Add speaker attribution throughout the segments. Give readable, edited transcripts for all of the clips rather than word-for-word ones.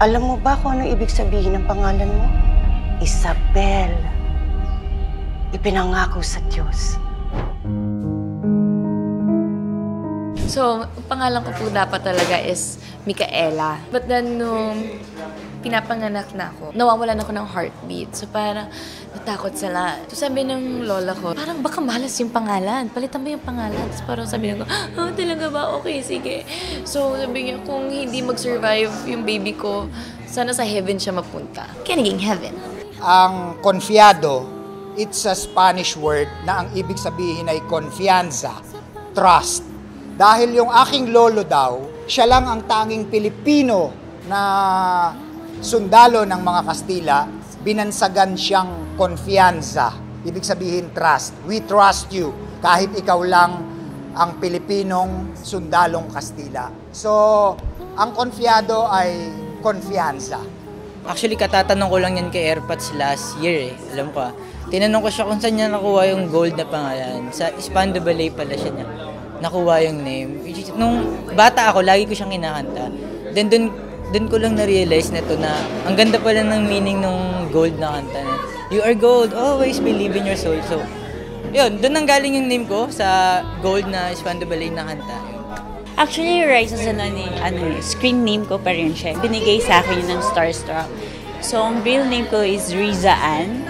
Speaker 1: Alam mo ba kung ano ibig sabihin ng pangalan mo? Isabel. Ipinangako sa Diyos.
Speaker 2: So, pangalan ko po dapat talaga is Micaela. But then, nung pinapanganak na ako, nawawalan ako ng heartbeat. So, parang natakot sila. So, sabi ng lola ko, parang baka malas yung pangalan. Palitan mo yung pangalan. So, parang sabi ko, talaga ba? Okay, sige. So, sabi niya, kung hindi mag-survive yung baby ko, sana sa heaven siya mapunta. Kaya naging heaven.
Speaker 3: Ang confiado, it's a Spanish word na ang ibig sabihin ay confianza, trust. Dahil yung aking lolo daw, siya lang ang tanging Pilipino na sundalo ng mga Kastila, binansagan siyang confianza. Ibig sabihin trust. We trust you kahit ikaw lang ang Pilipinong sundalong Kastila. So, ang confiado ay confianza.
Speaker 4: Actually, katatanong ko lang yan kay Airpods last year eh. Alam ko tinanong ko siya kung saan niya nakuha yung gold na pangalan. Sa Espando Ballet pala siya niya nakuha yung name. Nung bata ako, lagi ko siyang kinakanta. Then dun ko lang na-realize na to na ang ganda pala ng meaning ng gold na kanta. You are gold, always believe in your soul. So, yun, dun nanggaling yung name ko sa gold na Espando Ballet na kanta.
Speaker 5: Actually, Riza Zanoni, screen name ko pa rin siya. Binigay sa akin yun ng Starstruck. So, ang real name ko is Riza Ann.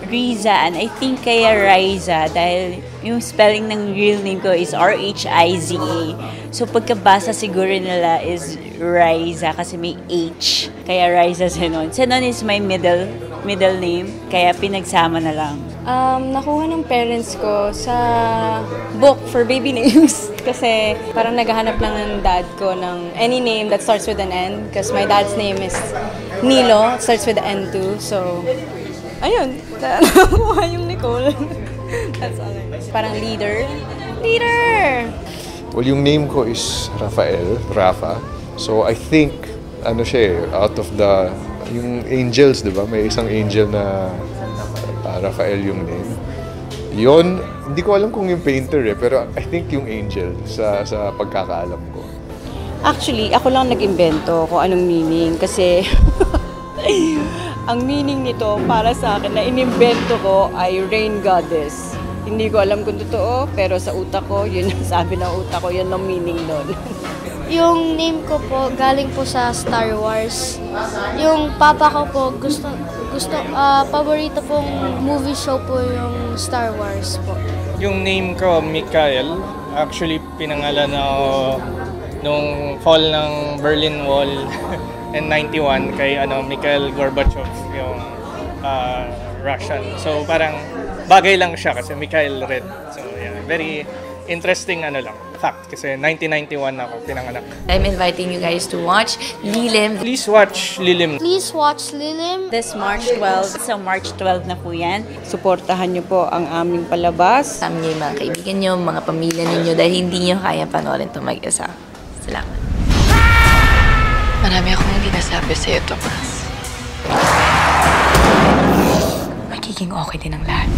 Speaker 5: Riza Ann. I think kaya Riza dahil yung spelling ng real name ko is R-H-I-Z-A. So, pagkabasa siguro nila is Riza kasi may H. Kaya Riza Zanon. Zanon is my middle name, kaya pinagsama na lang.
Speaker 6: Nakuha ng parents ko sa book for baby names. Kasi parang naghahanap lang ng dad ko ng any name that starts with an N. Because my dad's name is Nilo, starts with an N too. So, ayun. Nakuha yung Nicole. That's all. Parang leader. Leader!
Speaker 7: Well, yung name ko is Rafa. So, I think, out of yung angels, di ba? May isang angel na Rafael yung name. Yon, hindi ko alam kung yung painter pero I think yung angel sa pagkakaalam ko.
Speaker 6: Actually, ako lang nag-imbento kung anong meaning kasi ang meaning nito para sa akin na inimbento ko ay rain goddess. Hindi ko alam kung totoo, pero sa utak ko, yun ang sabi ng utak ko, yun ang meaning nun.
Speaker 8: Yung name ko po, galing po sa Star Wars. Yung papa ko po, paborito pong movie show po yung Star Wars po.
Speaker 9: Yung name ko, Mikael, actually pinangalan ako nung fall ng Berlin Wall in 91 kay Mikhail Gorbachev, yung Russian. So parang bagay lang siya kasi Mikhail Red. So yeah, very interesting fact kasi 1991 ako pinanganak.
Speaker 2: I'm inviting you guys to watch Lilim.
Speaker 9: Please watch Lilim.
Speaker 8: Please watch Lilim.
Speaker 5: This March 12. So March 12 na po yan. Suportahan niyo po ang aming palabas.
Speaker 2: Sa mga kaibigan niyo, mga pamilya ninyo dahil hindi niyo kaya panoorin ito mag-isa. Salamat.
Speaker 10: Marami akong hindi nasabi sa'yo, Tomas. Magiging okay din ang lahat.